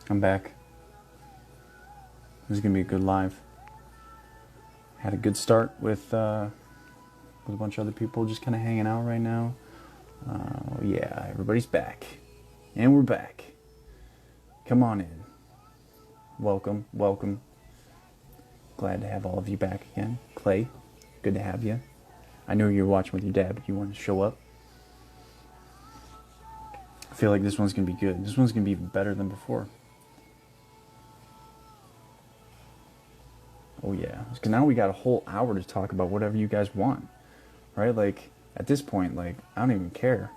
I'm back. This is gonna be a good live. Had a good start with a bunch of other people just kind of hanging out right now. Yeah, everybody's back, and we're back. Come on in. Welcome, welcome. Glad to have all of you back again. Clay, good to have you. I know you're watching with your dad, but you want to show up. I feel like this one's gonna be good. This one's gonna be even better than before. Oh yeah, because now we got a whole hour to talk about whatever you guys want, right? Like at this point, like I don't even care.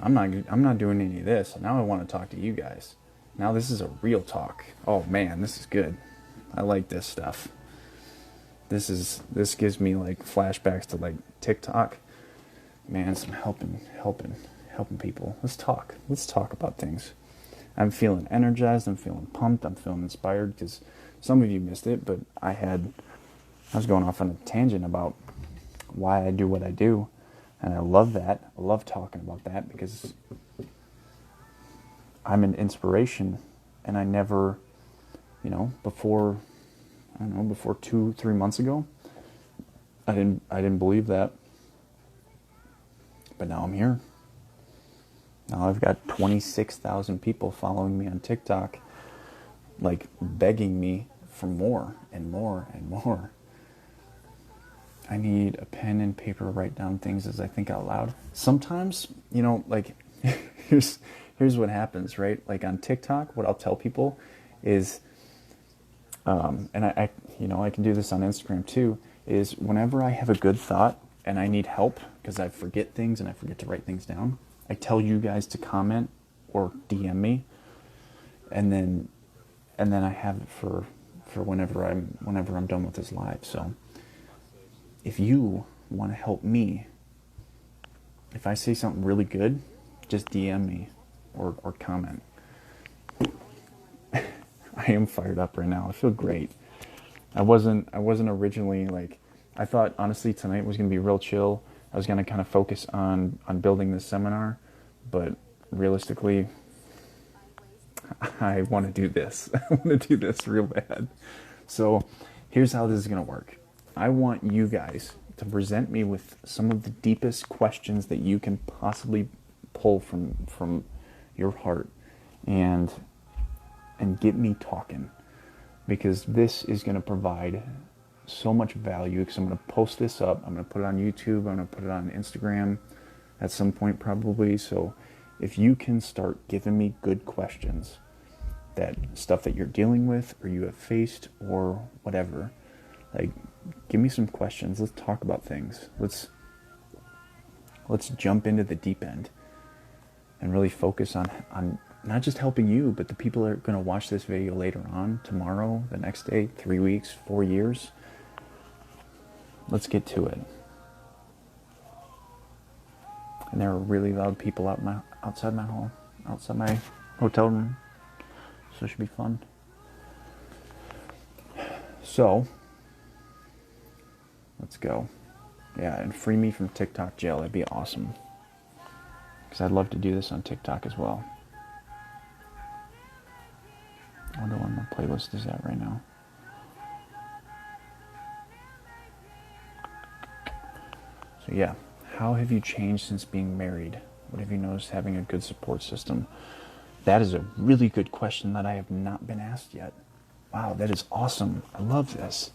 I'm not doing any of this. Now I want to talk to you guys. Now this is a real talk. Oh man, this is good. I like this stuff. This gives me like flashbacks to like TikTok. Man, some helping people. Let's talk. Let's talk about things. I'm feeling energized. I'm feeling pumped. I'm feeling inspired because some of you missed it, but I was going off on a tangent about why I do what I do, and I love that. I love talking about that because I'm an inspiration, and I never, before 2-3 months ago, I didn't believe that, but now I'm here. Now I've got 26,000 people following me on TikTok, like begging me for more and more and more. I need a pen and paper to write down things as I think out loud. Sometimes, like here's what happens, right? Like on TikTok, what I'll tell people is, and I can do this on Instagram too, is whenever I have a good thought and I need help because I forget things and I forget to write things down, I tell you guys to comment or DM me, and then I have it for whenever I'm done with this live. So if you want to help me, if I say something really good, just DM me or comment. I am fired up right now. I feel great. I wasn't originally like, I thought honestly tonight was going to be real chill. I was going to kind of focus on building this seminar, but realistically, I want to do this. I want to do this real bad. So here's how this is going to work. I want you guys to present me with some of the deepest questions that you can possibly pull from your heart and get me talking, because this is going to provide so much value, because I'm going to post this up. I'm going to put it on YouTube. I'm going to put it on Instagram at some point probably. So if you can start giving me good questions, that stuff that you're dealing with or you have faced or whatever, like give me some questions. Let's talk about things. Let's jump into the deep end and really focus on not just helping you, but the people that are going to watch this video later on, tomorrow, the next day, 3 weeks, 4 years. Let's get to it. And there are really loud people outside my hotel room. So it should be fun. So, let's go. Yeah, and free me from TikTok jail. That'd be awesome. Because I'd love to do this on TikTok as well. I wonder where my playlist is at right now. So yeah, how have you changed since being married? What have you noticed having a good support system? That is a really good question that I have not been asked yet. Wow, that is awesome. I love this.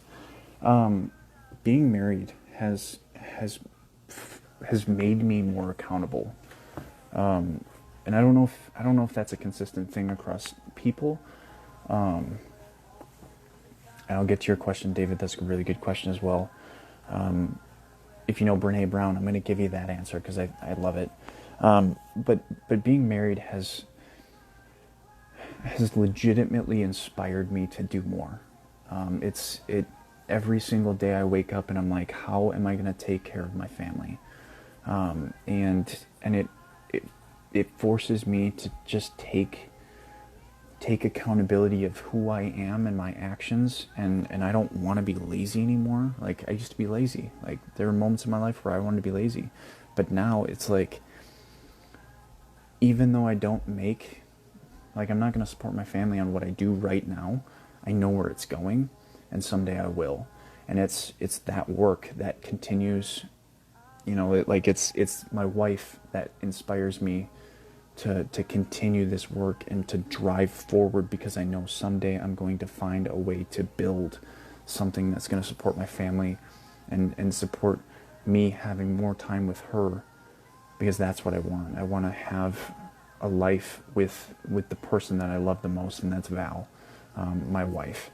Being married has made me more accountable. And I don't know if that's a consistent thing across people. And I'll get to your question, David. That's a really good question as well. If you know Brene Brown, I'm going to give you that answer because I love it. But being married has legitimately inspired me to do more. Every single day I wake up and I'm like, how am I going to take care of my family? And it forces me to just take accountability of who I am and my actions, and I don't want to be lazy anymore. Like I used to be lazy. Like there were moments in my life where I wanted to be lazy, but now it's like, even though I don't make Like, I'm not going to support my family on what I do right now. I know where it's going, and someday I will. And it's that work that continues, you know, it's my wife that inspires me to continue this work and to drive forward, because I know someday I'm going to find a way to build something that's going to support my family and support me having more time with her, because that's what I want. I want to have a life with the person that I love the most, and that's Val, my wife,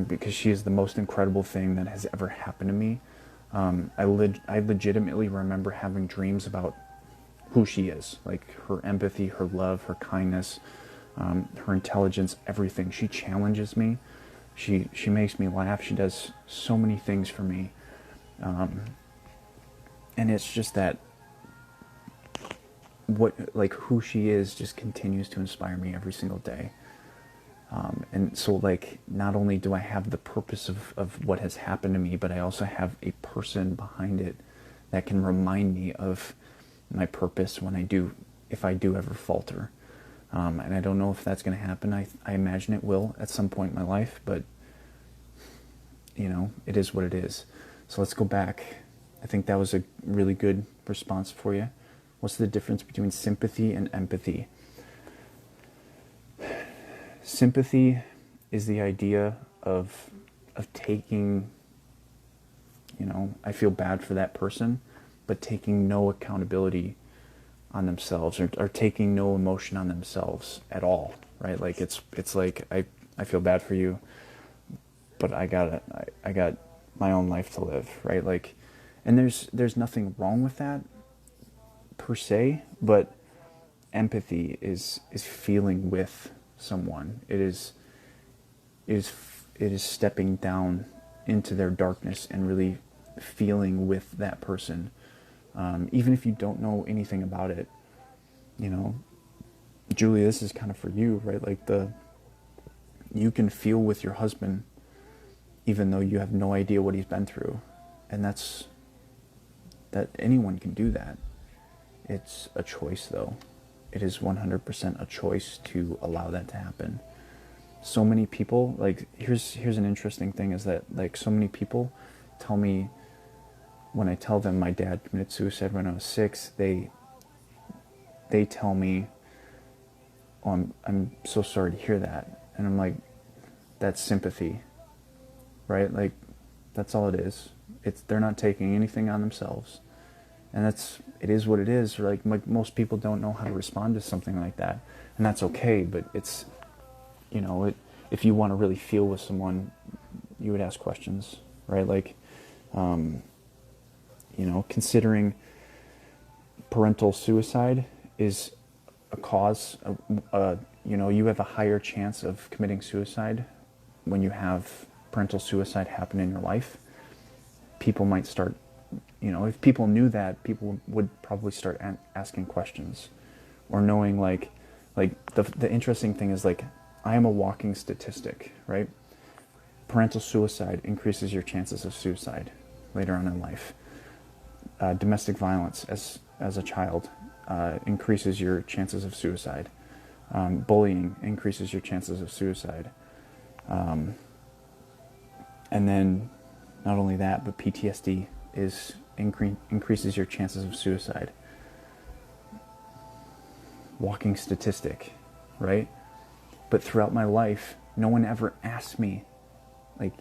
because she is the most incredible thing that has ever happened to me. I legitimately remember having dreams about who she is, like her empathy, her love, her kindness, her intelligence, everything. She challenges me. She makes me laugh. She does so many things for me. And it's just that who she is just continues to inspire me every single day. And so, like, not only do I have the purpose of what has happened to me, but I also have a person behind it that can remind me of my purpose if I do ever falter. And I don't know if that's going to happen. I imagine it will at some point in my life, but, you know, it is what it is. So let's go back. I think that was a really good response for you. What's the difference between sympathy and empathy? Sympathy is the idea of taking, you know, I feel bad for that person, but taking no accountability on themselves, or taking no emotion on themselves at all, right? Like it's like I feel bad for you, but I got my own life to live, right? Like, and there's nothing wrong with that per se, but empathy is feeling with someone. It is stepping down into their darkness and really feeling with that person, even if you don't know anything about it. You know, Julie, this is kind of for you, right? Like, you can feel with your husband even though you have no idea what he's been through, and that anyone can do that. It's a choice, though. It is 100% a choice to allow that to happen. So many people, like, here's an interesting thing, is that, like, so many people tell me, when I tell them my dad committed suicide when I was 6, they tell me, oh, I'm so sorry to hear that. And I'm like, that's sympathy, right? Like, that's all it is. They're not taking anything on themselves. And it is what it is. Like most people don't know how to respond to something like that. And that's okay, but it's, you know, if you want to really feel with someone, you would ask questions, right? Like, you know, considering parental suicide is a cause, you know, you have a higher chance of committing suicide when you have parental suicide happen in your life. People might start, you know, if people knew that, people would probably start asking questions, or knowing, like the interesting thing is, like, I am a walking statistic, right? Parental suicide increases your chances of suicide later on in life. Domestic violence as a child increases your chances of suicide. Bullying increases your chances of suicide. And then, not only that, but PTSD increases your chances of suicide. Walking statistic, right? But throughout my life, no one ever asked me, like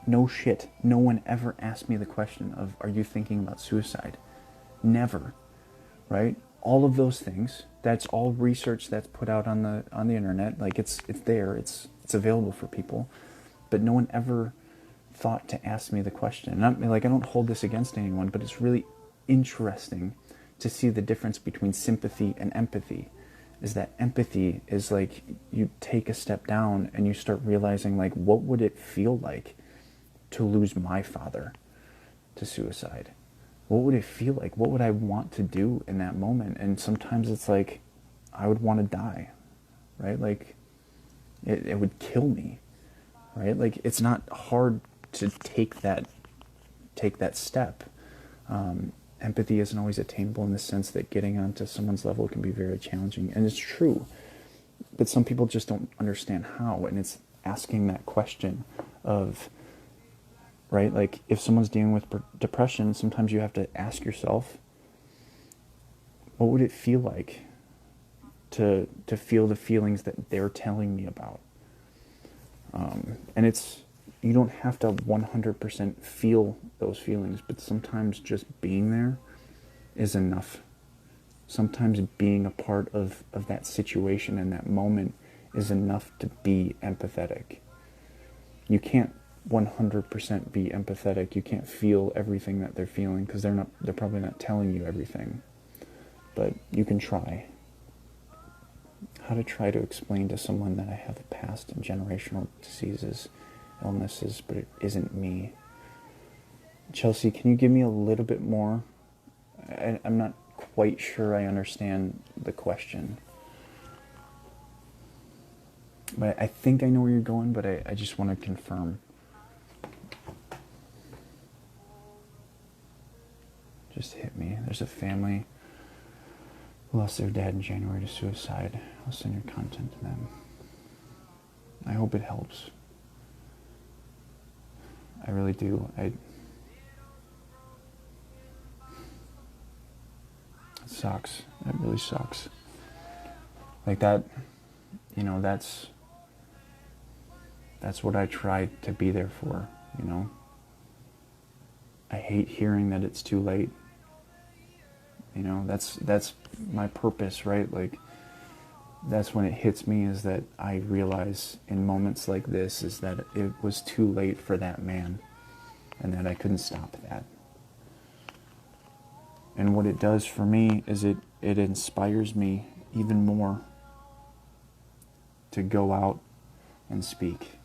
no shit, no one ever asked me the question of, are you thinking about suicide? Never, right? All of those things, that's all research that's put out on the internet. Like, it's there, it's available for people, but no one ever thought to ask me the question. And I don't hold this against anyone, but it's really interesting to see the difference between sympathy and empathy. Is that empathy is like, you take a step down and you start realizing, like, what would it feel like to lose my father to suicide? What would it feel like? What would I want to do in that moment? And sometimes it's like, I would want to die, right? Like, it would kill me, right? Like, it's not hard to take that step. Empathy isn't always attainable, in the sense that getting onto someone's level can be very challenging. And it's true. But some people just don't understand how, and it's asking that question of, right, like if someone's dealing with depression, sometimes you have to ask yourself, what would it feel like to feel the feelings that they're telling me about? And it's, you don't have to 100% feel those feelings, but sometimes just being there is enough. Sometimes being a part of that situation and that moment is enough to be empathetic. You can't 100% be empathetic. You can't feel everything that they're feeling, because they're probably not telling you everything. But you can try. How to try to explain to someone that I have a past and generational diseases, illnesses, but it isn't me. Chelsea, can you give me a little bit more? I'm not quite sure I understand the question. But I think I know where you're going, but I just want to confirm. Just hit me. There's a family who lost their dad in January to suicide. I'll send your content to them. I hope it helps. I really do. It sucks. It really sucks. Like that, you know, that's what I tried to be there for, you know. I hate hearing that it's too late. You know, that's my purpose, right? Like, that's when it hits me, is that I realize in moments like this is that it was too late for that man, and that I couldn't stop that. And what it does for me is it inspires me even more to go out and speak,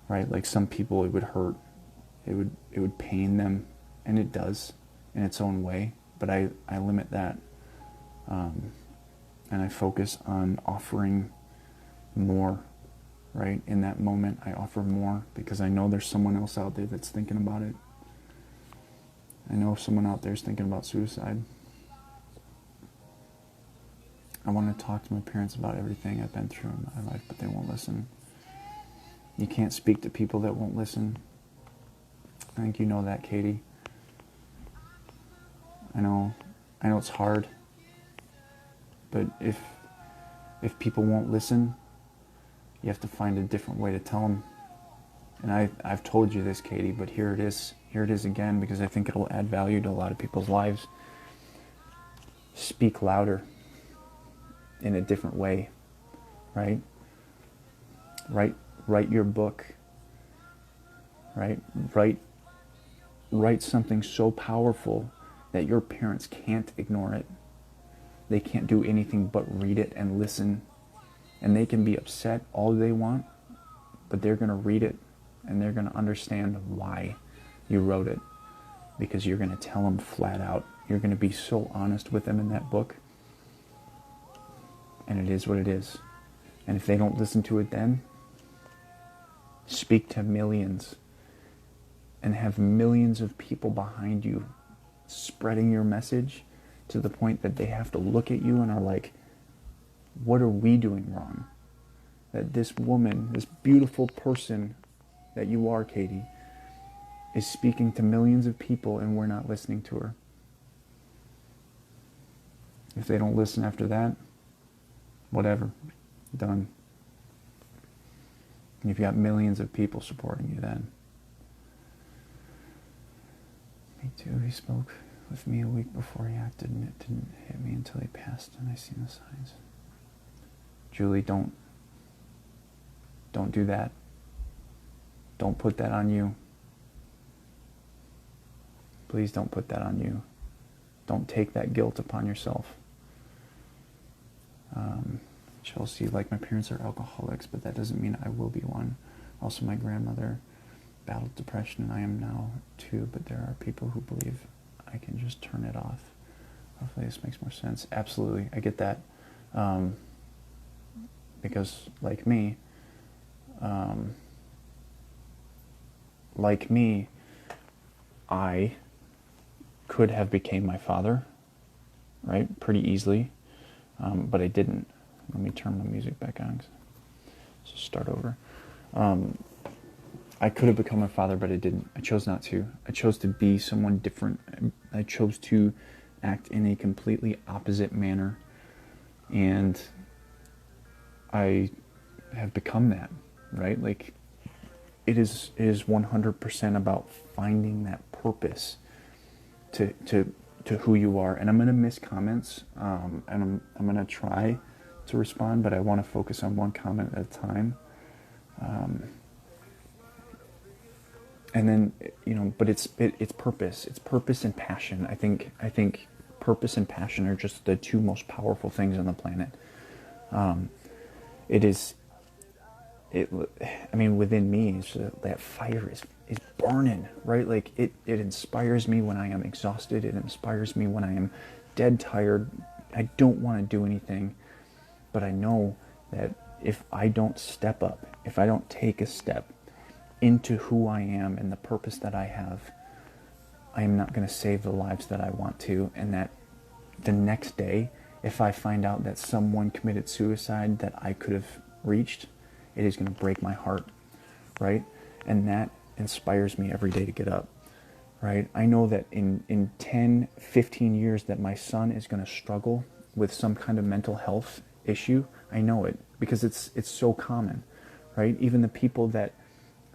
right? Like, some people it would hurt, it would pain them, and it does in its own way, but I limit that, and I focus on offering more, right? In that moment, I offer more, because I know there's someone else out there that's thinking about it. I know someone out there is thinking about suicide. I want to talk to my parents about everything I've been through in my life, but they won't listen. You can't speak to people that won't listen. I think you know that, Katie. I know it's hard, but if people won't listen, you have to find a different way to tell them. And I've told you this, Katie, but here it is again, because I think it'll add value to a lot of people's lives. Speak louder in a different way, right? Write your book, right? Write something so powerful that your parents can't ignore it. They can't do anything but read it and listen. And they can be upset all they want, but they're going to read it and they're going to understand why you wrote it, because you're going to tell them flat out. You're going to be so honest with them in that book. And it is what it is. And if they don't listen to it then, speak to millions and have millions of people behind you spreading your message to the point that they have to look at you and are like, what are we doing wrong? That this woman, this beautiful person that you are, Katie, is speaking to millions of people and we're not listening to her. If they don't listen after that, whatever, done. And you've got millions of people supporting you then. Me too, he spoke with me a week before he acted, and it didn't hit me until he passed and I seen the signs. Julie, don't do that. Don't put that on you. Please don't put that on you. Don't take that guilt upon yourself. Chelsea, like, my parents are alcoholics, but that doesn't mean I will be one. Also, my grandmother battled depression, and I am now too, but there are people who believe I can just turn it off. Hopefully this makes more sense. Absolutely, I get that. Because like me, I could have became my father, right, pretty easily, but I didn't. Let me turn my music back on. So start over. I could have become a father, but I didn't. I chose not to. I chose to be someone different. I chose to act in a completely opposite manner. And I have become that, right? Like, it is 100% about finding that purpose to who you are. And I'm going to miss comments, and I'm going to try to respond, but I want to focus on one comment at a time. And then, but it's purpose. It's purpose and passion. I think purpose and passion are just the two most powerful things on the planet. Within me, that fire is burning, right? Like, it inspires me when I am exhausted. It inspires me when I am dead tired. I don't want to do anything, but I know that if I don't step up, if I don't take a step into who I am and the purpose that I have, I am not going to save the lives that I want to. And that the next day, if I find out that someone committed suicide that I could have reached, it is going to break my heart, right? And that inspires me every day to get up, right? I know that in 10, 15 years that my son is going to struggle with some kind of mental health issue. I know it because it's so common, right? Even the people that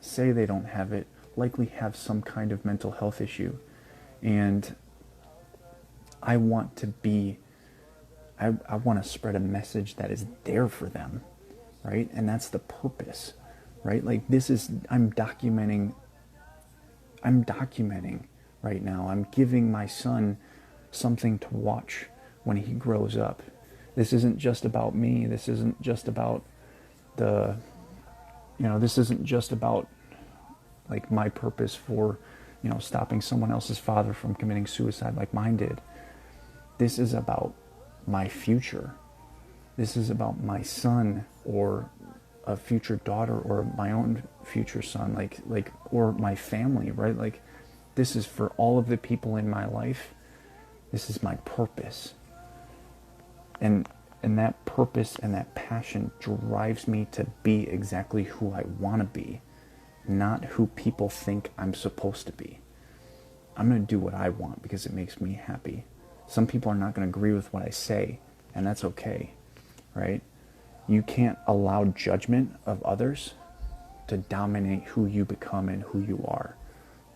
say they don't have it likely have some kind of mental health issue. And I want to spread a message that is there for them, right? And that's the purpose, right? Like, I'm documenting right now. I'm giving my son something to watch when he grows up. This isn't just about me. This isn't just about this isn't just about like my purpose for, stopping someone else's father from committing suicide like mine did. This is about my future. This is about my son or a future daughter or my own future son, or my family, right? Like, this is for all of the people in my life. This is my purpose. And that purpose and that passion drives me to be exactly who I want to be, not who people think I'm supposed to be. I'm going to do what I want because it makes me happy. Some people are not going to agree with what I say, and that's okay, right? You can't allow judgment of others to dominate who you become and who you are,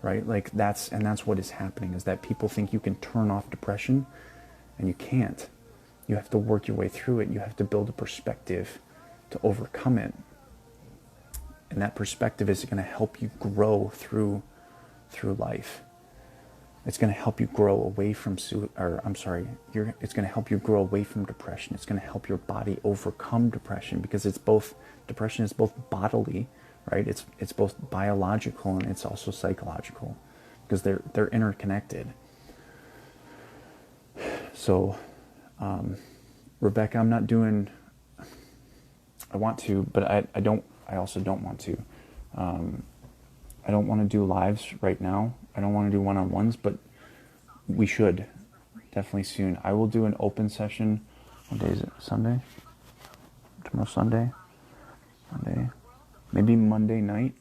right? Like, that's what is happening, is that people think you can turn off depression, and you can't. You have to work your way through it. You have to build a perspective to overcome it. And that perspective is going to help you grow through life. It's going to help you grow away from it's going to help you grow away from depression. It's going to help your body overcome depression, because depression is both bodily, right? It's both biological and it's also psychological, because they're interconnected. So, Rebecca, I'm not doing, I want to, but I also don't want to. I don't want to do lives right now. I don't want to do one-on-ones, but we should definitely soon. I will do an open session. What day is it? Sunday? Tomorrow Sunday? Monday? Maybe Monday night.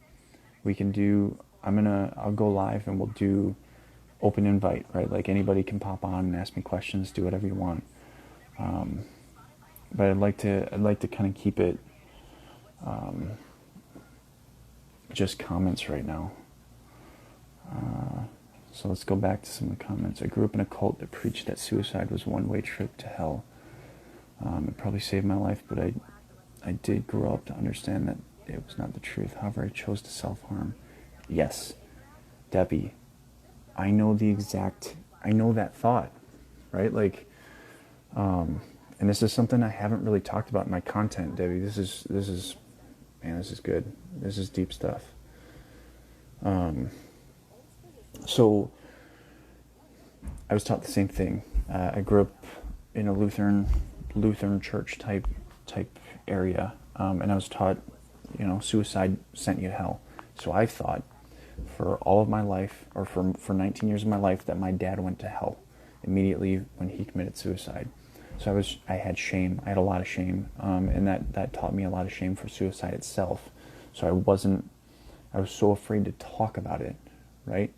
We can do, I'll go live and we'll do open invite, right? Like, anybody can pop on and ask me questions, do whatever you want. But I'd like to kind of keep it just comments right now. So let's go back to some of the comments. I grew up in a cult that preached that suicide was a one-way trip to hell. It probably saved my life, but I did grow up to understand that it was not the truth. However, I chose to self-harm. Yes, Debbie, I know that thought, right? Like, and this is something I haven't really talked about in my content, Debbie. This is good. This is deep stuff. So I was taught the same thing. I grew up in a Lutheran church type area, and I was taught, suicide sent you to hell. So I thought for all of my life, or for 19 years of my life, that my dad went to hell immediately when he committed suicide. So I had shame. I had a lot of shame, and that taught me a lot of shame for suicide itself. So I was so afraid to talk about it, right?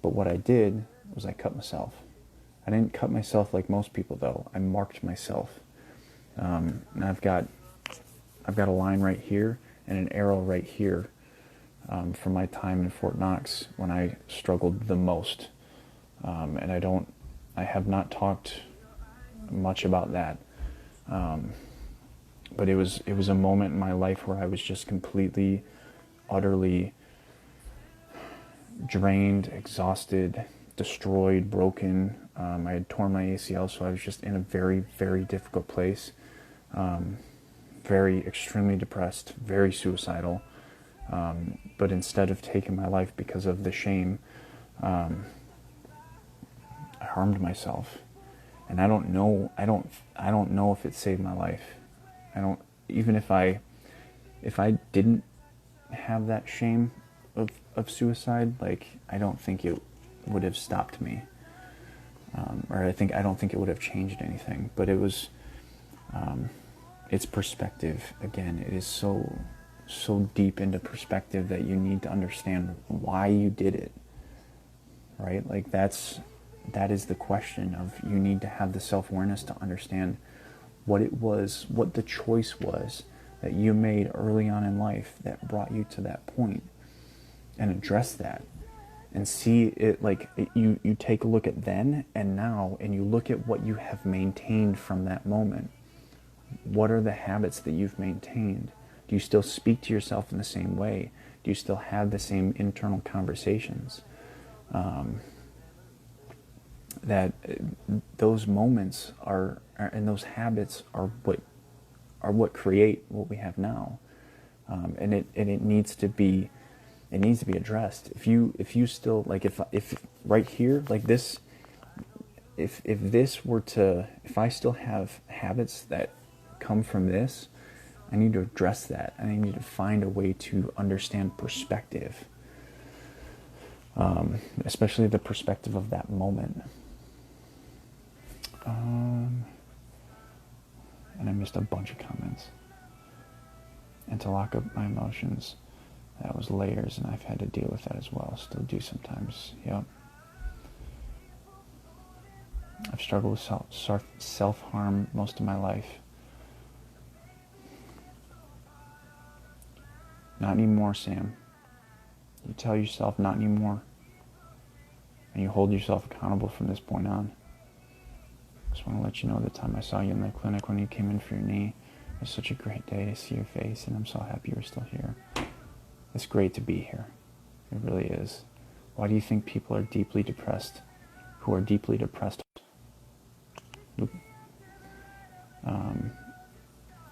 But what I did was I cut myself. I didn't cut myself like most people though. I marked myself, and I've got a line right here and an arrow right here, from my time in Fort Knox when I struggled the most. And I have not talked much about that. But it was a moment in my life where I was just completely, utterly drained, exhausted, destroyed, broken. I had torn my ACL, so I was just in a very, very difficult place. Very extremely depressed, very suicidal. But instead of taking my life because of the shame, I harmed myself. And I don't know if it saved my life. Even if I didn't have that shame of suicide, like, I don't think it would have stopped me. I don't think it would have changed anything. But it was, it's perspective. Again, it is so deep into perspective that you need to understand why you did it, right? Like, that is the question of, you need to have the self-awareness to understand what it was, what the choice was that you made early on in life that brought you to that point, and address that and see it. Like, you take a look at then and now, and you look at what you have maintained from that moment. What are the habits that you've maintained? Do you still speak to yourself in the same way? Do you still have the same internal conversations? That those moments and those habits are what create what we have now, and it needs to be addressed. If you still, like, if right here, like this, if I still have habits that come from this, I need to address that, and I need to find a way to understand perspective, especially the perspective of that moment. And I missed a bunch of comments. And to lock up my emotions, that was layers, and I've had to deal with that as well. Still do sometimes. Yep. I've struggled with self-harm most of my life. Not anymore, Sam. You tell yourself not anymore, and you hold yourself accountable from this point on. Just want to let you know the time I saw you in the clinic when you came in for your knee. It was such a great day to see your face, and I'm so happy you're still here. It's great to be here. It really is. Why do you think people are deeply depressed? Who are deeply depressed?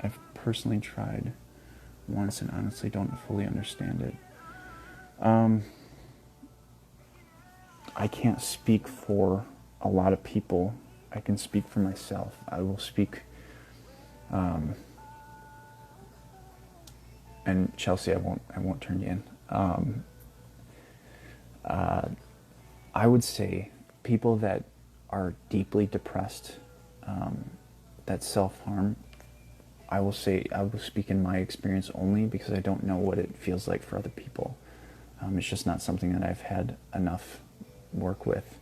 I've personally tried once and honestly don't fully understand it. I can't speak for a lot of people. I can speak for myself. I will speak, and Chelsea, I won't turn you in. I would say people that are deeply depressed, that self-harm, I will speak in my experience only, because I don't know what it feels like for other people. It's just not something that I've had enough work with.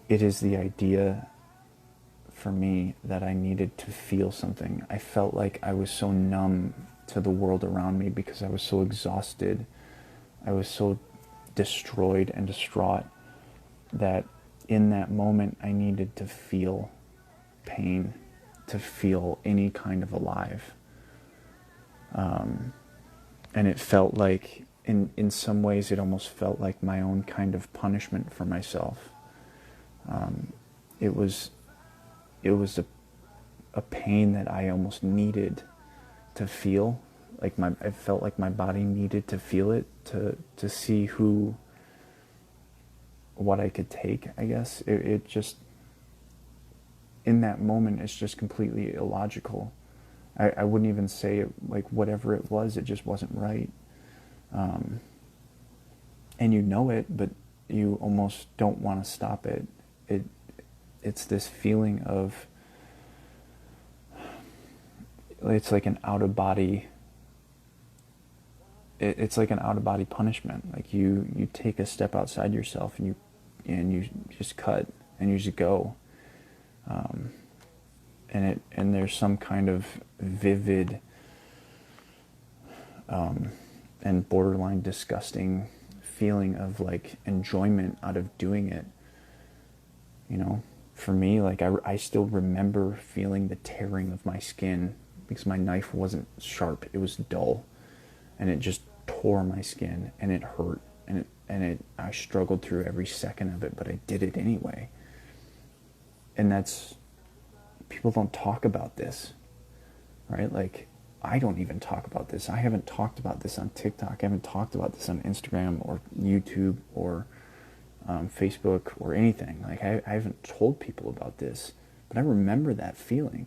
It is the idea for me that I needed to feel something. I felt like I was so numb to the world around me because I was so exhausted. I was so destroyed and distraught that in that moment I needed to feel pain, to feel any kind of alive. And it felt like, in some ways, it almost felt like my own kind of punishment for myself. It was a pain that I almost needed to feel. Like I felt like my body needed to feel it to see what I could take, I guess. It just, in that moment, it's just completely illogical. I wouldn't even say it, like, whatever it was, it just wasn't right. And you know it, but you almost don't want to stop it. it's this feeling of, it's like an out of body, it's like an out of body punishment. Like you take a step outside yourself and you just cut and you just go. And there's some kind of vivid and borderline disgusting feeling of like enjoyment out of doing it. You know, for me, like I still remember feeling the tearing of my skin because my knife wasn't sharp, it was dull, and it just tore my skin and it hurt, and I struggled through every second of it, but I did it anyway. And that's, people don't talk about this, right? Like, I don't even talk about this. I haven't talked about this on TikTok. I haven't talked about this on Instagram or YouTube or Facebook or anything. Like, I haven't told people about this, but I remember that feeling,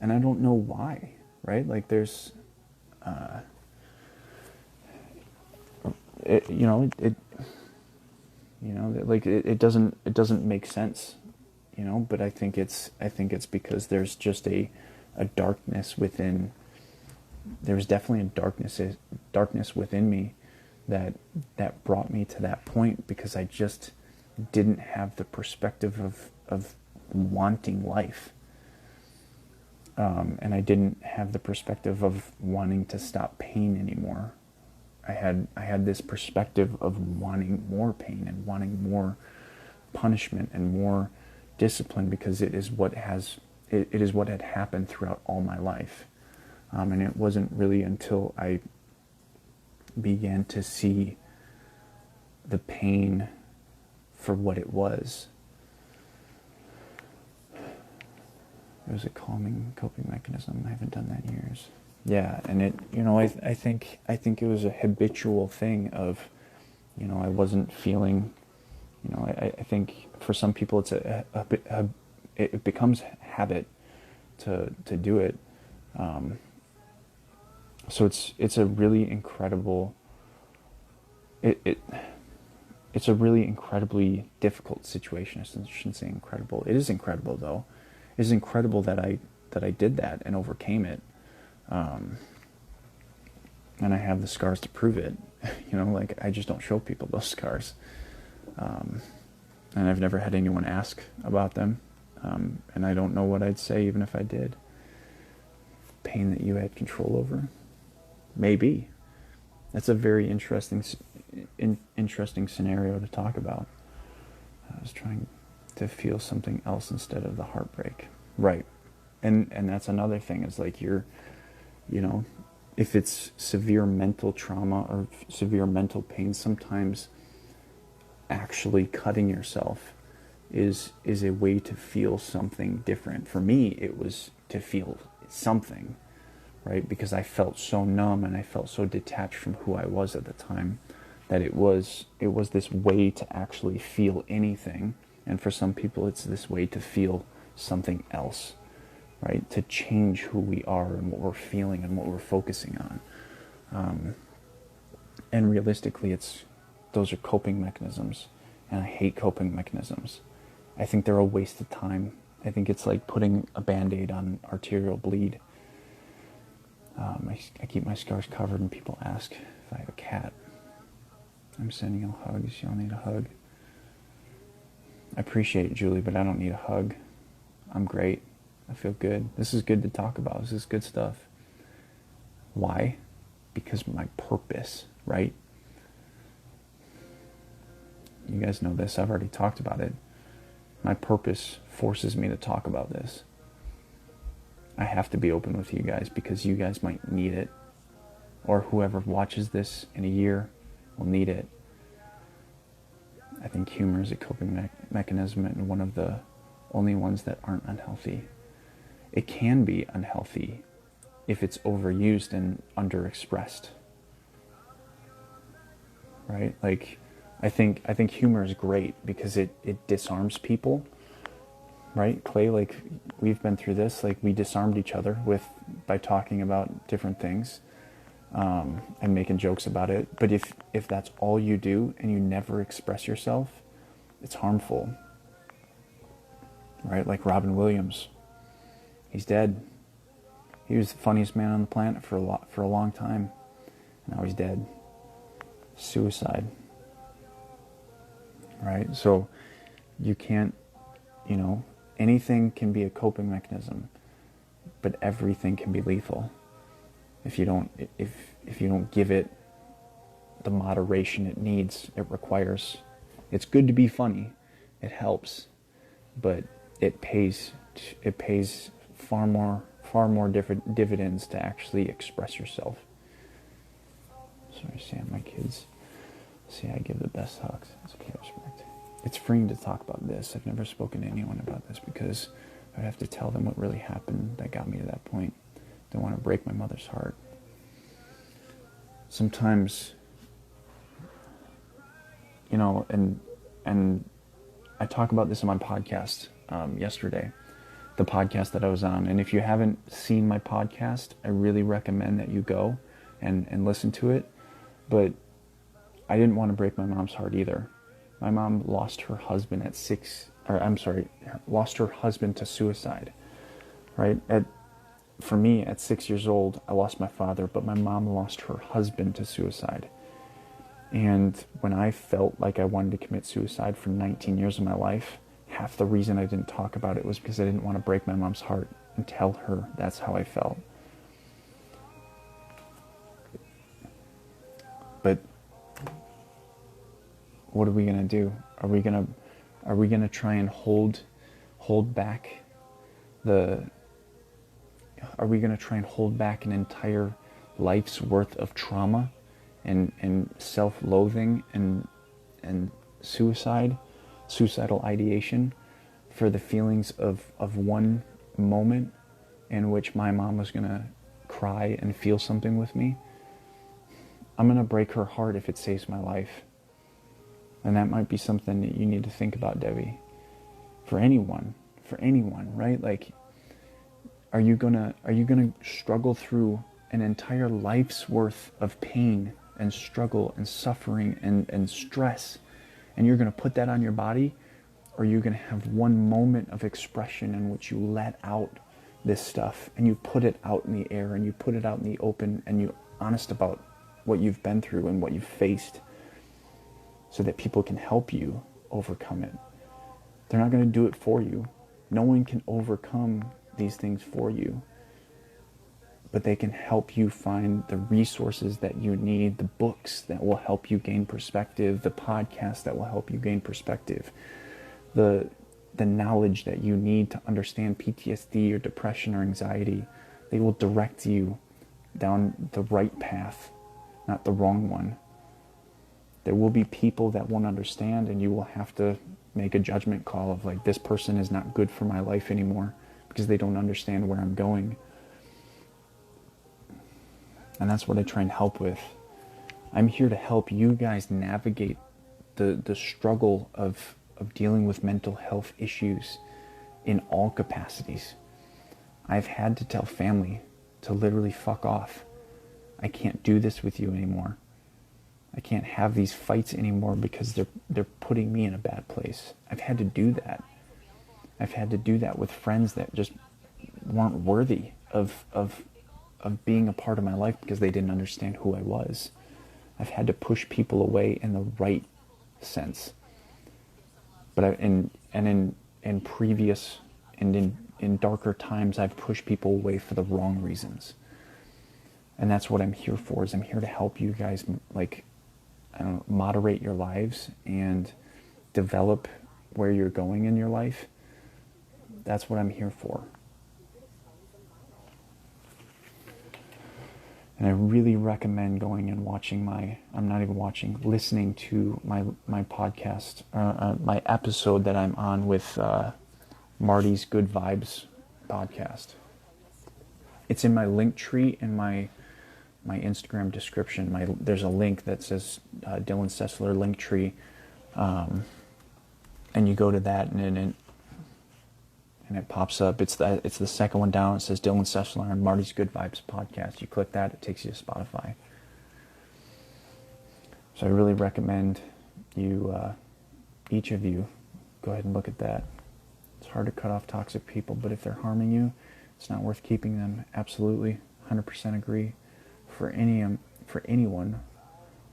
and I don't know why, right? Like, there's, it doesn't make sense, you know. But I think it's because there's just a darkness within. There's definitely a darkness within me that brought me to that point, because I just didn't have the perspective of wanting life. And I didn't have the perspective of wanting to stop pain anymore. I had this perspective of wanting more pain and wanting more punishment and more discipline, because it is what had happened throughout all my life. And it wasn't really until I began to see the pain for what it was. It was a calming coping mechanism. I haven't done that in years. Yeah, and it, you know, I think it was a habitual thing of, you know, I wasn't feeling, you know, I think for some people it's it becomes habit to do it. So it's a really incredible, it's a really incredibly difficult situation. I shouldn't say incredible. It is incredible, though. It is incredible that I did that and overcame it. And I have the scars to prove it. You know, like, I just don't show people those scars. And I've never had anyone ask about them. And I don't know what I'd say even if I did. Pain that you had control over? Maybe. That's a very interesting scenario to talk about. I was trying to feel something else instead of the heartbreak. Right. And that's another thing, is like, you know, if it's severe mental trauma or severe mental pain, sometimes actually cutting yourself is a way to feel something different. For me, it was to feel something, right? Because I felt so numb and I felt so detached from who I was at the time, that it was this way to actually feel anything. And for some people, it's this way to feel something else, right? To change who we are and what we're feeling and what we're focusing on. And realistically, those are coping mechanisms, and I hate coping mechanisms. I think they're a waste of time. I think it's like putting a Band-Aid on arterial bleed. I keep my scars covered, and people ask if I have a cat. I'm sending y'all hugs. Y'all need a hug. I appreciate it, Julie, but I don't need a hug. I'm great. I feel good. This is good to talk about. This is good stuff. Why? Because my purpose, right? You guys know this. I've already talked about it. My purpose forces me to talk about this. I have to be open with you guys because you guys might need it. Or whoever watches this in a year will need it. I think humor is a coping mechanism, and one of the only ones that aren't unhealthy. It can be unhealthy if it's overused and underexpressed. Right? Like, I think humor is great because it disarms people. Right, Clay? Like, we've been through this. Like, we disarmed each other by talking about different things, and making jokes about it. But if that's all you do and you never express yourself, it's harmful. right? Like Robin Williams. He's dead. He was the funniest man on the planet for a long time. Now he's dead. Suicide. Right? So you can't, anything can be a coping mechanism, but everything can be lethal if you don't give it the moderation it needs, it requires. It's good to be funny. It helps, but it pays far more different dividends to actually express yourself. Sorry, Sam, my kids. See, I give the best hugs. It's okay, respect. It's freeing to talk about this. I've never spoken to anyone about this because I'd have to tell them what really happened that got me to that point. Don't want to break my mother's heart. Sometimes, and I talk about this in my podcast yesterday, the podcast that I was on. And if you haven't seen my podcast, I really recommend that you go and listen to it. But I didn't want to break my mom's heart either. My mom lost her husband lost her husband to suicide, right? For me, at 6 years old, I lost my father, but my mom lost her husband to suicide. And when I felt like I wanted to commit suicide for 19 years of my life, half the reason I didn't talk about it was because I didn't want to break my mom's heart and tell her that's how I felt. But what are we going to do? Are we going to try and hold back are we going to try and hold back an entire life's worth of trauma and self-loathing and suicidal ideation for the feelings of one moment in which my mom was going to cry and feel something with me? I'm going to break her heart if it saves my life. And that might be something that you need to think about, Debbie. For anyone, right? Like, are you gonna struggle through an entire life's worth of pain and struggle and suffering and stress, and you're gonna put that on your body? Or are you gonna have one moment of expression in which you let out this stuff and you put it out in the air and you put it out in the open and you're honest about what you've been through and what you've faced, so that people can help you overcome it? They're not going to do it for you. No one can overcome these things for you. But they can help you find the resources that you need, the books that will help you gain perspective, the podcasts that will help you gain perspective, the knowledge that you need to understand PTSD or depression or anxiety. They will direct you down the right path, not the wrong one. There will be people that won't understand, and you will have to make a judgment call of like, this person is not good for my life anymore because they don't understand where I'm going. And that's what I try and help with. I'm here to help you guys navigate the struggle of dealing with mental health issues in all capacities. I've had to tell family to literally fuck off. I can't do this with you anymore. I can't have these fights anymore because they're putting me in a bad place. I've had to do that. I've had to do that with friends that just weren't worthy of being a part of my life because they didn't understand who I was. I've had to push people away in the right sense. But in previous and in darker times, I've pushed people away for the wrong reasons. And that's what I'm here for. Is I'm here to help you guys, like, moderate your lives and develop where you're going in your life. That's what I'm here for. And I really recommend going and watching listening to my podcast, my episode that I'm on with Marty's Good Vibes podcast. It's in my link tree in my Instagram description. There's a link that says Dylan Sessler link tree, and you go to that and it pops up. It's the second one down. It says Dylan Sessler on Marty's Good Vibes podcast. You click that, it takes you to Spotify. So I really recommend you, each of you, go ahead and look at that. It's hard to cut off toxic people, but if they're harming you, it's not worth keeping them. Absolutely, 100% agree. For anyone,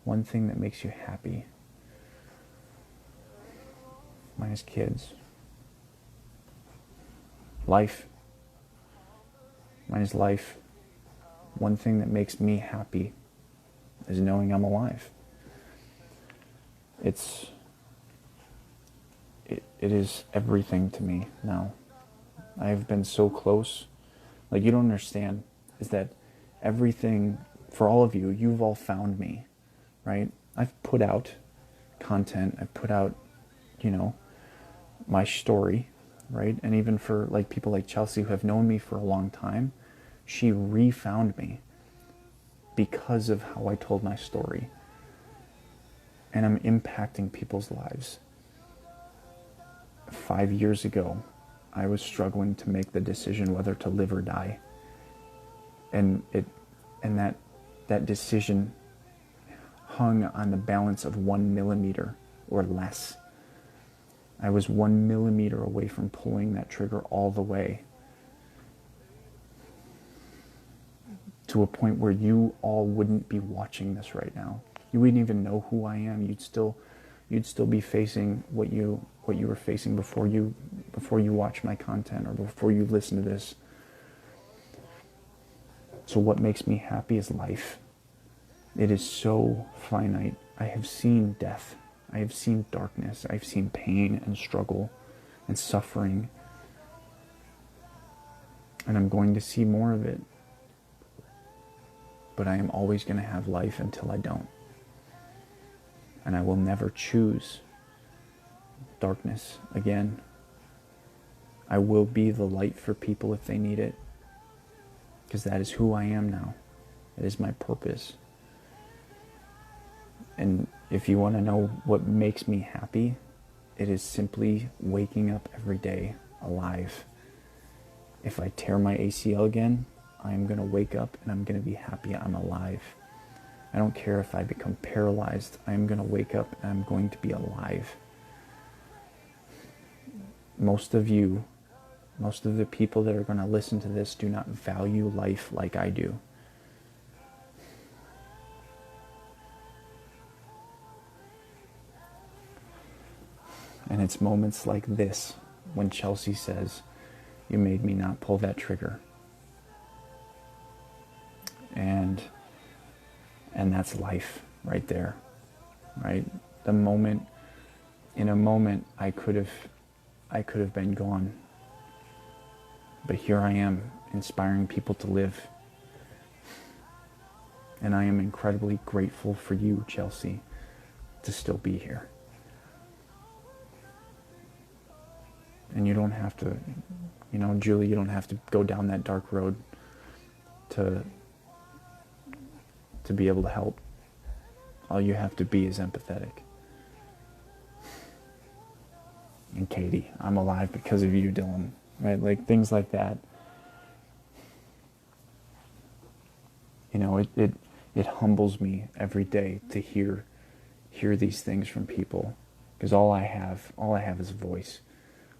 one thing that makes you happy. Mine is kids. Life. Mine is life. One thing that makes me happy is knowing I'm alive. It is everything to me now. I have been so close. Like, you don't understand, is that everything, for all of you, you've all found me, right? I've put out content. I've put out, my story, right? And even for like people like Chelsea who have known me for a long time, she re-found me because of how I told my story. And I'm impacting people's lives. 5 years ago, I was struggling to make the decision whether to live or die. And that decision hung on the balance of 1 millimeter or less. I was 1 millimeter away from pulling that trigger all the way, to a point where you all wouldn't be watching this right now. You wouldn't even know who I am. You'd still be facing what you were facing before you watch my content or before you listen to this. So what makes me happy is life. It is so finite. I have seen death. I have seen darkness. I've seen pain and struggle and suffering. And I'm going to see more of it. But I am always going to have life until I don't. And I will never choose darkness again. I will be the light for people if they need it. Because that is who I am now. It is my purpose. And if you want to know what makes me happy, it is simply waking up every day alive. If I tear my ACL again, I'm going to wake up and I'm going to be happy I'm alive. I don't care if I become paralyzed. I'm going to wake up and I'm going to be alive. Most of the people that are going to listen to this do not value life like I do. And it's moments like this when Chelsea says, "You made me not pull that trigger." And that's life right there, right? In a moment, I could have been gone. But here I am, inspiring people to live. And I am incredibly grateful for you, Chelsea, to still be here. And you don't have to, Julie, you don't have to go down that dark road to be able to help. All you have to be is empathetic. And Katie, I'm alive because of you, Dylan. Right? Like things like that. It humbles me every day to hear these things from people. Because all I have is voice.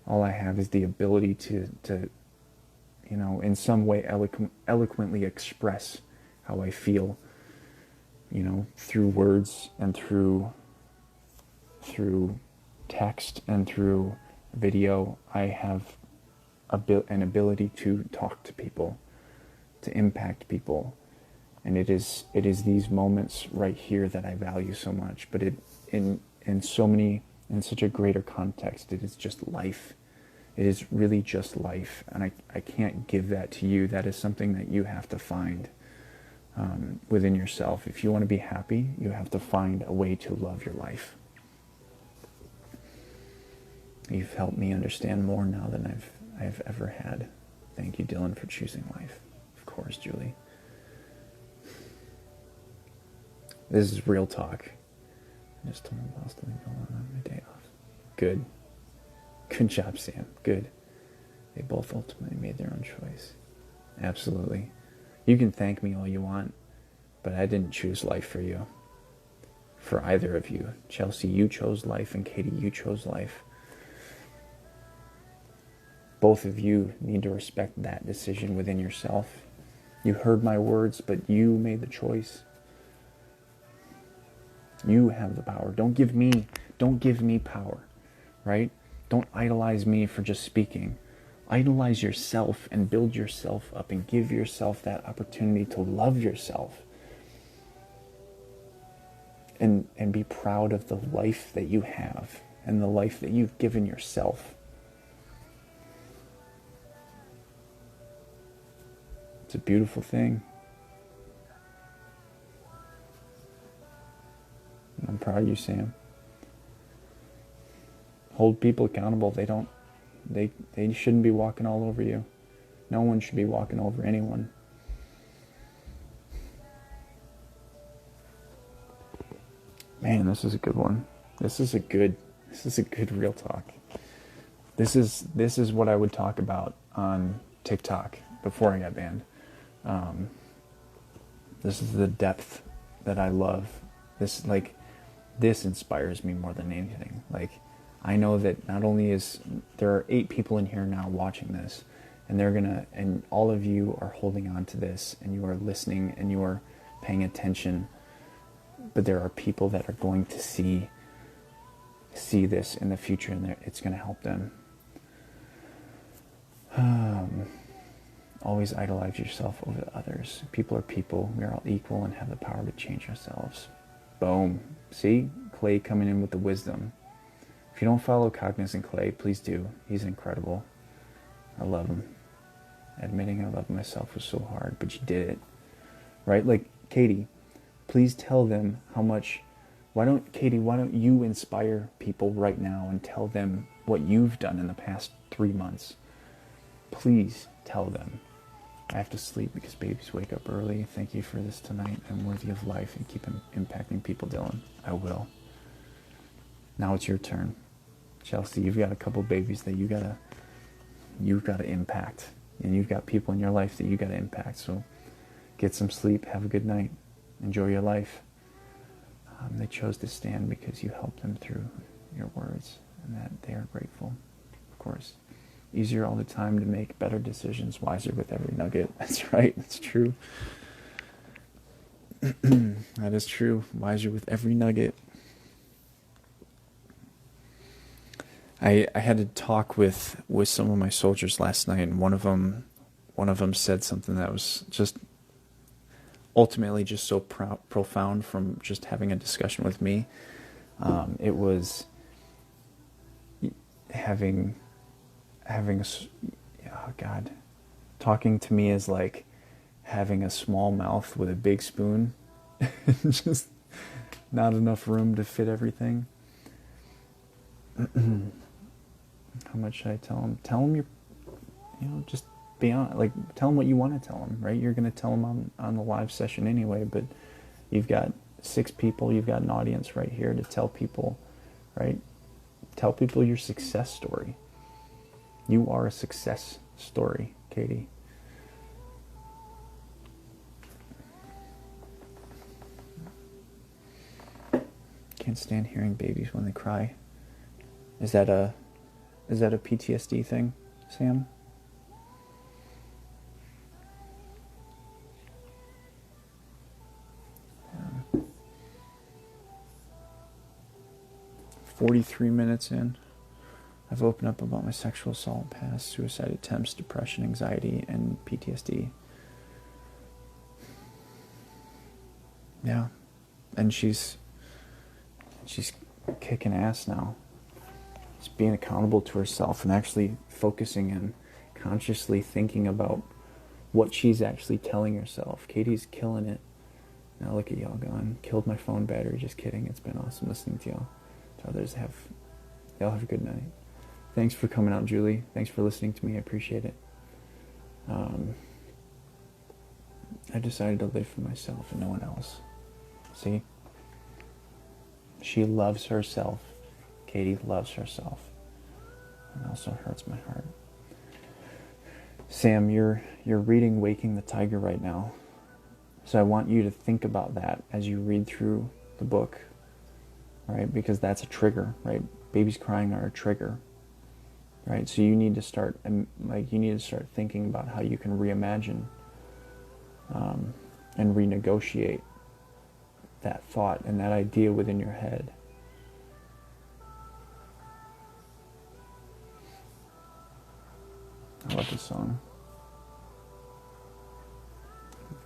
All I have is the ability to in some way eloquently express how I feel, through words and through text and through video. I have an ability to talk to people, to impact people. And it is these moments right here that I value so much. But in such a greater context, it is just life. It is really just life. And I can't give that to you. That is something that you have to find within yourself. If you want to be happy, you have to find a way to love your life. You've helped me understand more now than I've ever had. Thank you, Dylan, for choosing life. Of course, Julie. This is real talk. I just told my boss to leave me alone on my day off. Good. Good job, Sam. Good. They both ultimately made their own choice. Absolutely. You can thank me all you want, but I didn't choose life for you. For either of you. Chelsea, you chose life, and Katie, you chose life. Both of you need to respect that decision within yourself. You heard my words, but you made the choice. You have the power. Don't give me power, right? Don't idolize me for just speaking. Idolize yourself and build yourself up and give yourself that opportunity to love yourself. And be proud of the life that you have and the life that you've given yourself. It's a beautiful thing. And I'm proud of you, Sam. Hold people accountable. They shouldn't be walking all over you. No one should be walking over anyone. Man, this is a good one. This is a good real talk. This is what I would talk about on TikTok before I got banned. This is the depth that I love. This inspires me more than anything. Like, I know that not only there are 8 people in here now watching this, and and all of you are holding on to this, and you are listening, and you are paying attention. But there are people that are going to see this in the future, and it's going to help them. Always idolize yourself over others. People are people. We are all equal and have the power to change ourselves. Boom. See? Clay coming in with the wisdom. If you don't follow Cognizant Clay, please do. He's incredible. I love him. Admitting I love myself was so hard, but you did it. Right? Like, Katie, please tell them how much... Why don't you inspire people right now and tell them what you've done in the past 3 months? Please tell them. I have to sleep because babies wake up early. Thank you for this tonight. I'm worthy of life and keep impacting people, Dylan. I will. Now it's your turn. Chelsea, you've got a couple babies that you've got to impact. And you've got people in your life that you got to impact. So get some sleep. Have a good night. Enjoy your life. They chose to stand because you helped them through your words, and that they are grateful. Of course. Easier all the time to make better decisions, wiser with every nugget. That's right, that's true. That is true, wiser with every nugget. I had a talk with some of my soldiers last night, and one of them said something that was just ultimately just so profound from just having a discussion with me. It was talking to me is like having a small mouth with a big spoon. Just not enough room to fit everything. How much should I tell him? Tell him just be on, like, tell them what you want to tell them, right? You're going to tell them on the live session anyway, but you've got 6 people, you've got an audience right here to tell people, right? Tell people your success story. You are a success story, Katie. Can't stand hearing babies when they cry. Is that a PTSD thing, Sam? Yeah. 43 minutes in. I've opened up about my sexual assault past, suicide attempts, depression, anxiety, and PTSD. Yeah. And she's kicking ass now. Just being accountable to herself and actually focusing and consciously thinking about what she's actually telling herself. Katie's killing it. Now look at y'all going. Killed my phone battery. Just kidding. It's been awesome listening to y'all. To others, y'all have a good night. Thanks for coming out, Julie. Thanks for listening to me. I appreciate it. I decided to live for myself and no one else. See? She loves herself. Katie loves herself. It also hurts my heart. Sam, you're reading Waking the Tiger right now. So I want you to think about that as you read through the book. Right? Because that's a trigger, right? Babies crying are a trigger. right? So you need to start, thinking about how you can reimagine and renegotiate that thought and that idea within your head. I love this song.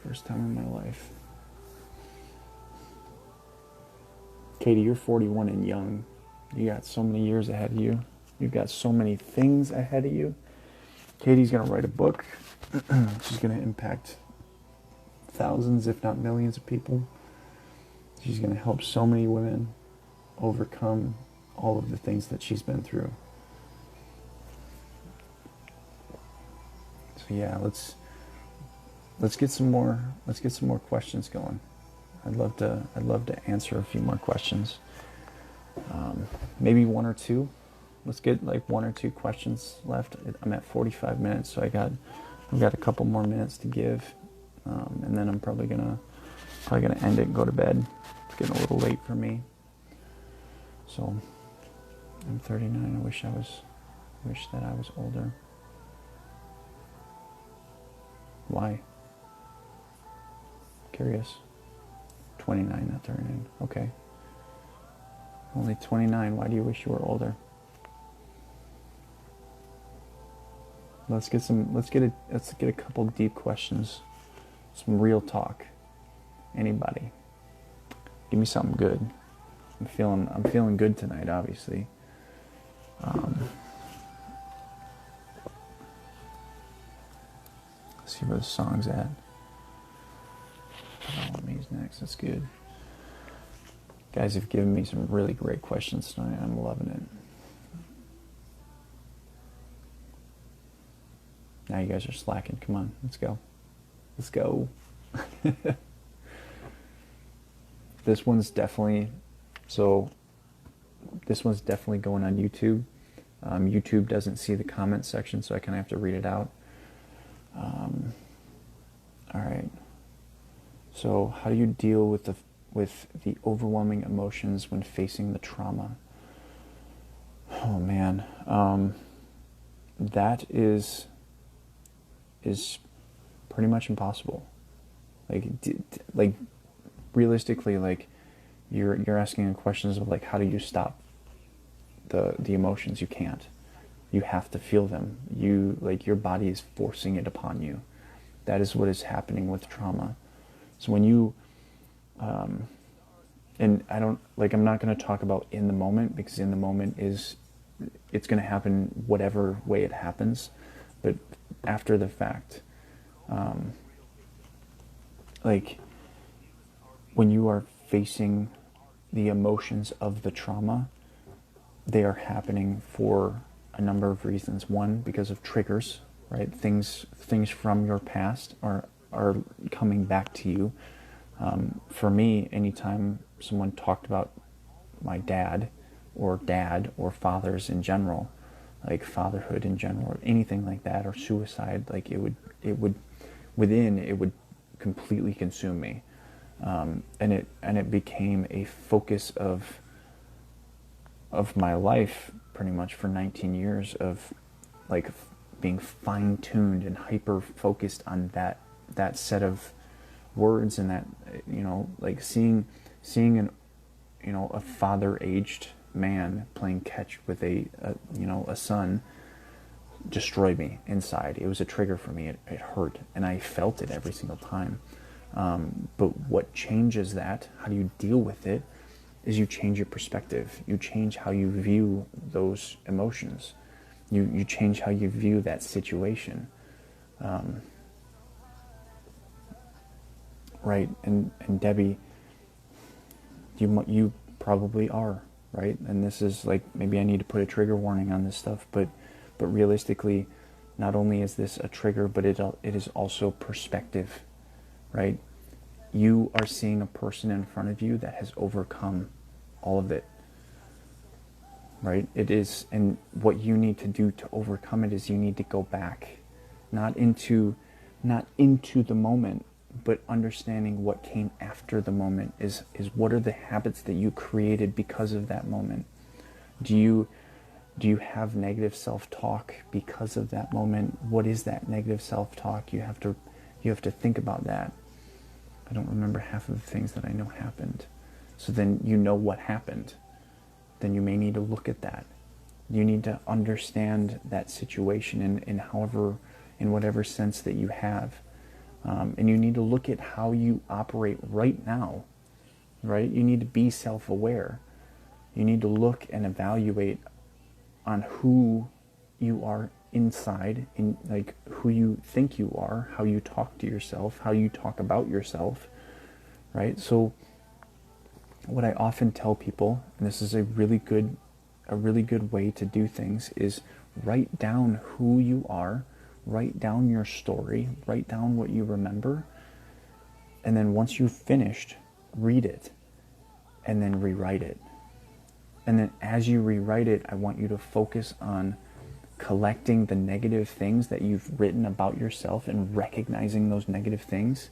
First time in my life. Katie, you're 41 and young. You got so many years ahead of you. You've got so many things ahead of you. Katie's going to write a book. She's going to impact thousands, if not millions of people. She's going to help so many women overcome all of the things that she's been through. So yeah, let's get some more questions going. I'd love to answer a few more questions. Maybe one or two. Let's get like one or two questions left. I'm at 45 minutes, so I've got a couple more minutes to give, and then I'm probably gonna end it and go to bed. It's getting a little late for me. So I'm 39. I wish that I was older. Why? Curious. 29, not 39. Okay. Only 29. Why do you wish you were older? Let's get a couple deep questions. Some real talk. Anybody? Give me something good. I'm feeling good tonight, obviously. Let's see where the song's at. Oh, me's next. That's good. Guys have given me some really great questions tonight. I'm loving it. Now you guys are slacking. Come on, let's go. Let's go. This one's definitely going on YouTube. YouTube doesn't see the comment section, so I kind of have to read it out. All right. So, how do you deal with the overwhelming emotions when facing the trauma? Oh man, that is pretty much impossible. Like realistically, like you're asking questions of like, how do you stop the emotions? You can't. You have to feel them. Your body is forcing it upon you. That is what is happening with trauma. So when you and I'm not going to talk about in the moment, because in the moment it's going to happen whatever way it happens, but after the fact, like when you are facing the emotions of the trauma, they are happening for a number of reasons. One, because of triggers, right? Things from your past are coming back to you. For me, anytime someone talked about my dad or fathers in general, like fatherhood in general, or anything like that, or suicide, like it would completely consume me, and it became a focus of my life pretty much for 19 years of like being fine-tuned and hyper-focused on that set of words, and that, like seeing a father-aged man playing catch with a son destroyed me inside. It was a trigger for me. It hurt, and I felt it every single time. But what changes that, how do you deal with it, is you change your perspective. You change how you view those emotions. You change how you view that situation. Right, and Debbie, you probably are, right? And this is like, maybe I need to put a trigger warning on this stuff, but realistically, not only is this a trigger, but it is also perspective, right? You are seeing a person in front of you that has overcome all of it, right? It is, and what you need to do to overcome it is you need to go back, not into the moment, but understanding what came after the moment is what are the habits that you created because of that moment. Do Do you have negative self-talk because of that moment? What is that negative self-talk? You have to think about that. I don't remember half of the things that I know happened. So then you know what happened. Then you may need to look at that. You need to understand that situation in whatever sense that you have. And you need to look at how you operate right now, right? You need to be self-aware. You need to look and evaluate on who you are inside, in like who you think you are, how you talk to yourself, how you talk about yourself, right? So what I often tell people, and this is a really good way to do things, is write down who you are, write down your story, write down what you remember, and then once you've finished, read it, and then rewrite it. And then as you rewrite it, I want you to focus on collecting the negative things that you've written about yourself and recognizing those negative things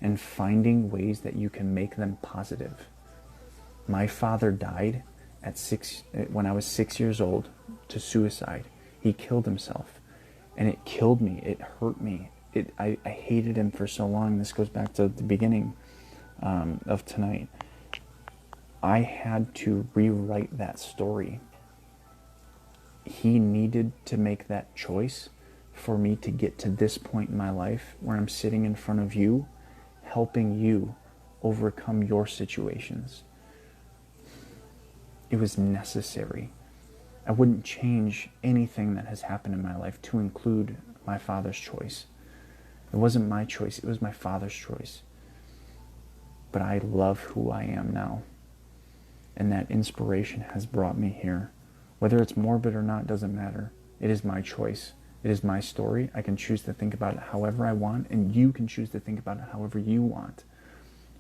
and finding ways that you can make them positive. My father died when I was 6 years old to suicide. He killed himself, and it killed me. It hurt me. I hated him for so long. This goes back to the beginning of tonight. I had to rewrite that story. He needed to make that choice for me to get to this point in my life where I'm sitting in front of you, helping you overcome your situations. It was necessary. I wouldn't change anything that has happened in my life to include my father's choice. It wasn't my choice, it was my father's choice. But I love who I am now. And that inspiration has brought me here. Whether it's morbid or not doesn't matter. It is my choice. It is my story. I can choose to think about it however I want, and you can choose to think about it however you want.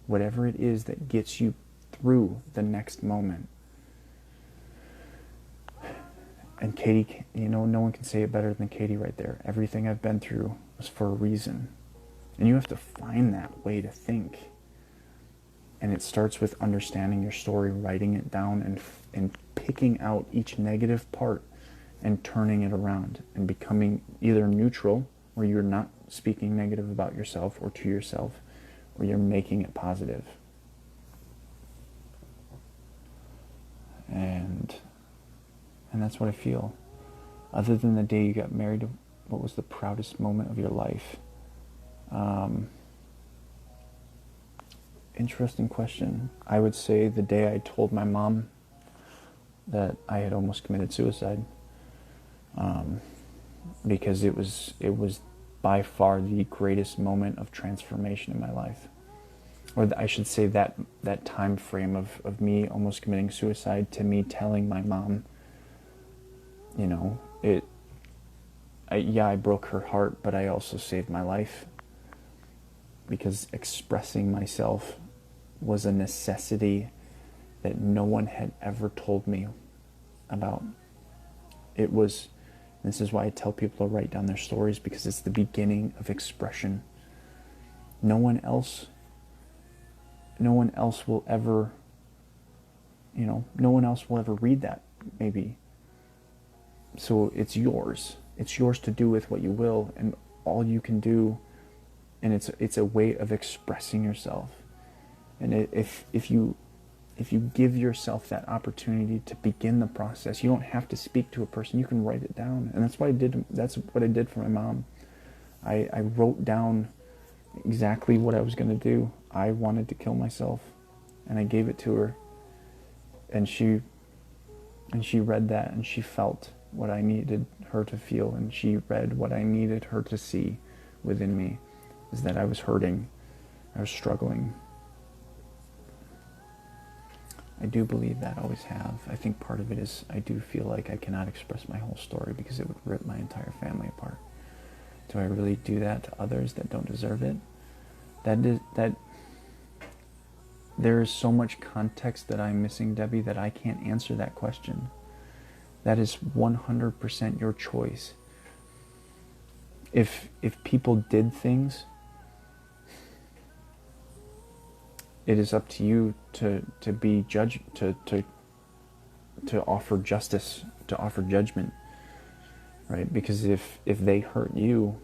Whatever it is that gets you through the next moment. And Katie, no one can say it better than Katie right there. Everything I've been through was for a reason. And you have to find that way to think. And it starts with understanding your story, writing it down, and picking out each negative part and turning it around and becoming either neutral, where you're not speaking negative about yourself or to yourself, or you're making it positive. And that's what I feel. Other than the day you got married, what was the proudest moment of your life? Interesting question. I would say the day I told my mom that I had almost committed suicide, because it was by far the greatest moment of transformation in my life. Or I should say that time frame of me almost committing suicide to me telling my mom, I broke her heart, but I also saved my life, because expressing myself was a necessity that no one had ever told me about. This is why I tell people to write down their stories, because it's the beginning of expression. No one else will ever, no one else will ever read that, maybe. So it's yours. It's yours to do with what you will, and all you can do, and it's a way of expressing yourself. And if you give yourself that opportunity to begin the process, you don't have to speak to a person. You can write it down, and that's what I did for my mom. I wrote down exactly what I was going to do. I wanted to kill myself, and I gave it to her, and she read that, and she felt what I needed her to feel, and she read what I needed her to see within me, is that I was hurting, I was struggling. I do believe that, always have. I think part of it is I do feel like I cannot express my whole story because it would rip my entire family apart. Do I really do that to others that don't deserve it? That there is so much context that I'm missing, Debbie, that I can't answer that question. That is 100% your choice. If people did things, it is up to you to be judged, to to offer justice, to offer judgment, right? Because if they hurt you,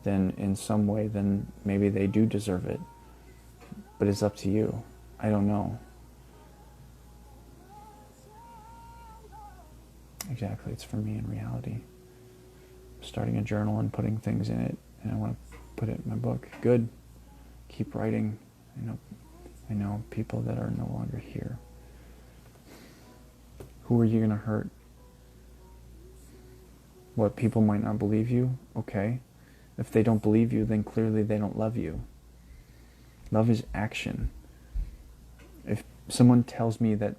then in some way, then maybe they do deserve it. But it's up to you. I don't know. Exactly, it's for me in reality. I'm starting a journal and putting things in it, and I want to put it in my book. Good. Keep writing. I know people that are no longer here. Who are you going to hurt? What, people might not believe you? Okay. If they don't believe you, then clearly they don't love you. Love is action. If someone tells me that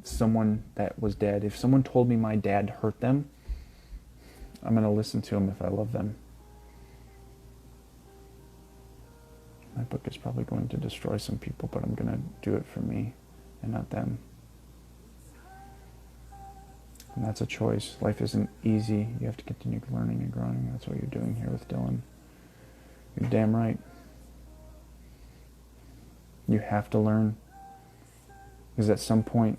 someone that was dead, if someone told me my dad hurt them, I'm going to listen to them if I love them. My book is probably going to destroy some people, but I'm going to do it for me and not them. And that's a choice. Life isn't easy. You have to continue learning and growing. That's what you're doing here with Dylan. You're damn right. You have to learn. Because at some point,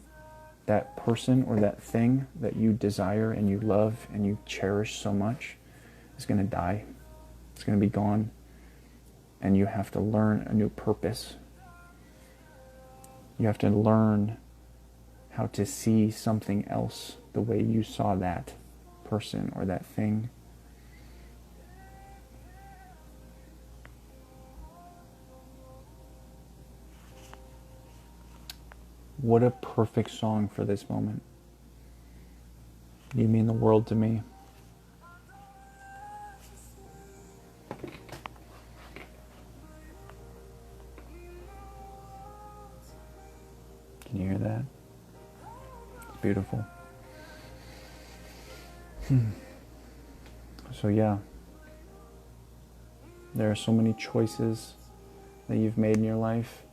that person or that thing that you desire and you love and you cherish so much is going to die. It's going to be gone. And you have to learn a new purpose. You have to learn how to see something else the way you saw that person or that thing. What a perfect song for this moment. You mean the world to me. Can you hear that? It's beautiful. So yeah, there are so many choices that you've made in your life.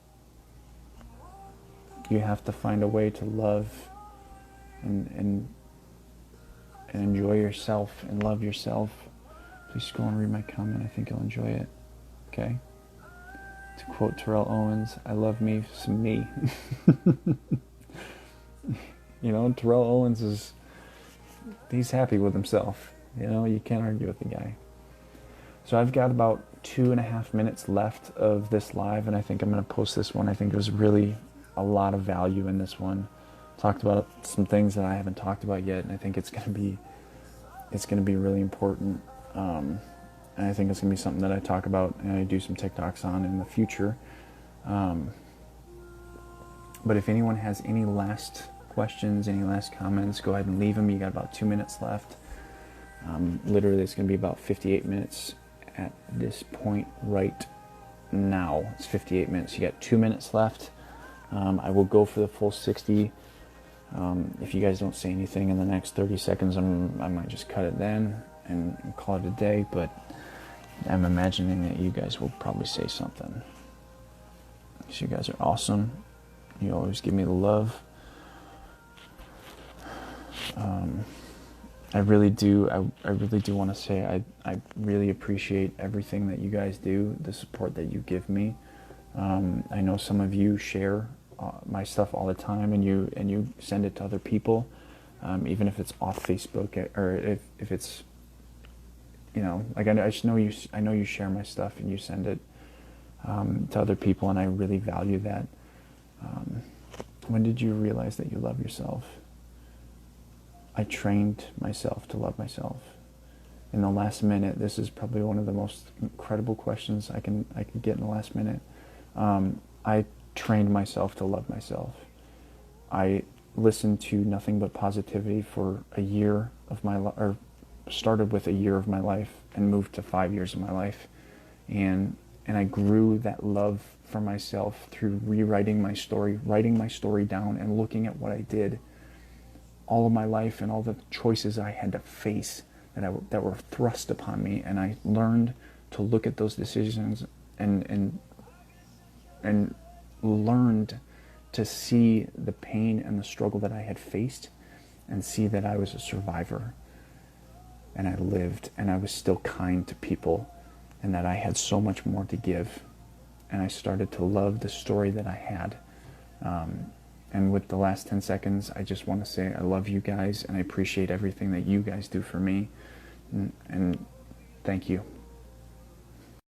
You have to find a way to love and enjoy yourself and love yourself. Please scroll and read my comment. I think you'll enjoy it. Okay? To quote Terrell Owens, I love me some me. Terrell Owens he's happy with himself. You can't argue with the guy. So I've got about 2.5 minutes left of this live, and I think I'm going to post this one. I think there's really a lot of value in this one. Talked about some things that I haven't talked about yet, and I think it's going to be really important. And I think it's going to be something that I talk about and I do some TikToks on in the future. But if anyone has any last questions, any last comments, go ahead and leave them. You got about 2 minutes left. Literally, it's going to be about 58 minutes at this point right now. It's 58 minutes. You got 2 minutes left. I will go for the full 60. If you guys don't say anything in the next 30 seconds, I might just cut it then and call it a day. But I'm imagining that you guys will probably say something. So you guys are awesome. You always give me the love. I really do. I really do want to say I really appreciate everything that you guys do, the support that you give me. I know some of you share my stuff all the time, and you send it to other people, even if it's off Facebook or if it's, like I just know you. I know you share my stuff and you send it to other people, and I really value that. When did you realize that you love yourself? I trained myself to love myself. In the last minute, this is probably one of the most incredible questions I can get in the last minute. I trained myself to love myself. I listened to nothing but positivity for a year of my life, or started with a year of my life and moved to 5 years of my life. And I grew that love for myself through rewriting my story, writing my story down and looking at what I did all of my life and all the choices I had to face that were thrust upon me. And I learned to look at those decisions and learned to see the pain and the struggle that I had faced and see that I was a survivor and I lived and I was still kind to people and that I had so much more to give. And I started to love the story that I had. And with the last 10 seconds, I just want to say I love you guys and I appreciate everything that you guys do for me. And thank you.